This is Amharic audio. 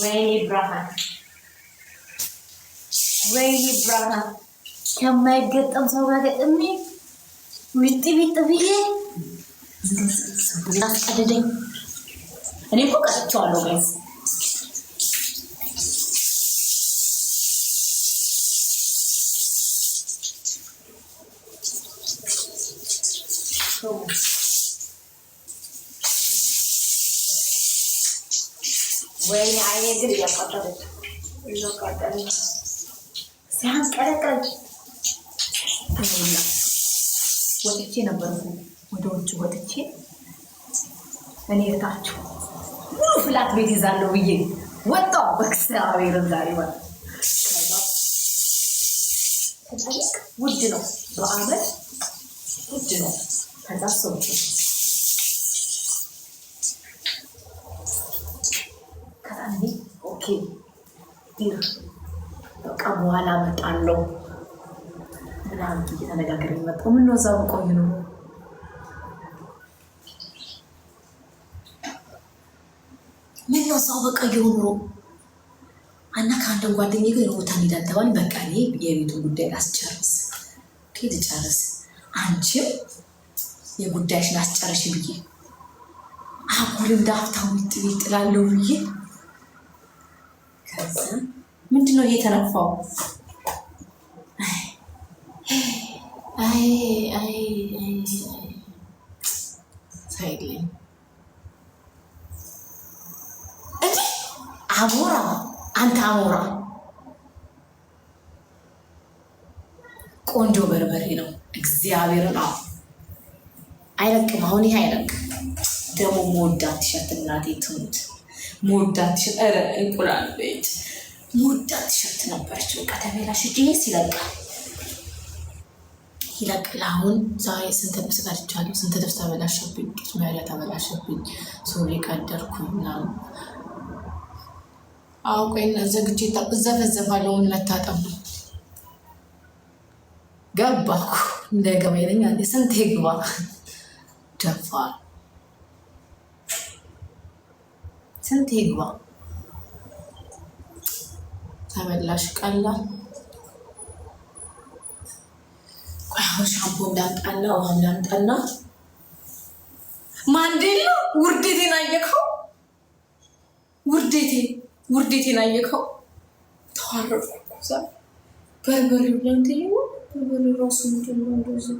وين إبراهيم وين إبراهيم كم ما يقطع صوره أمي ويطبي طبيعي ناس كده أنا فوق أشتغله بس وين عايز يا قطرت إنه قطرت سام كذا ወጥቼ ነበርኩ ወደ ውጭ ወጥቼ እኔ ታችሁ ሙሉ ፍላት ቤት ይዛለሁ ብዬ ወጣሁ በእግዚአብሔር ዛሬ ማለት ከዛ ውድ ነው በአመት ውድ ነው ከዛ ሰው ከዛኔ ኦኬ ዲር በቃ በኋላ እመጣለሁ ምናምን እየተነጋገርን መጣሁ። ምን ነው እዛው ቆይ ነው ምን ነው እዛው በቃ የሆኑ አና ከአንድ ጓደኛዬ ጋር ቦታ እንሄዳለን ተባልን። በቃ እኔ የቤቱ ጉዳይ ላስጨርስ ከዚህ ጨርስ አንቺም የጉዳይሽን አስጨርሽ ብዬ አሁን እንዳፍታው ይጥላለው ብዬ ከዛ ምንድነው እየተነፋው አይ ሳይለኝ እንዴ አሞራ አንተ አሞራ ቆንጆ በርበሬ ነው እግዚአብሔርን አይለቅም። አሁን ይሄ አይለቅም ደግሞ ሞዳት ሸት እናቴ ትሙት ሞዳት ሸት ኧረ እንቁላል ቤት ሞዳት ሸት ነበረች። በቃ ተበላሽ ጂስ ይለቅል አሁን ዛሬ ስንት ልብስ ቀድቻለሁ። ስንት ልብስ ተበላሸብኝ። ቅስሜ ተበላሸብኝ። ሱሪ ቀደርኩኝ ምናምን አውቀኝ ዘግቼ ዘፈዘፋለሁ። ምን መታጠብ ነው ገባኩ እንደገባኝ ነኝ። አንዴ ስንት ይግባ ደፋር ስንት ይግባ ተበላሽ ቀላል ሻምፖ እንዳምጣና ውሃ እንዳምጣና ማንዴላ ውርዴቴን አየከው። ውርዴቴን አየከው። ተዋረድኩ። በርበሬው ለንትዬው በርበሬው ራሱ ምንድነው እንደዚህ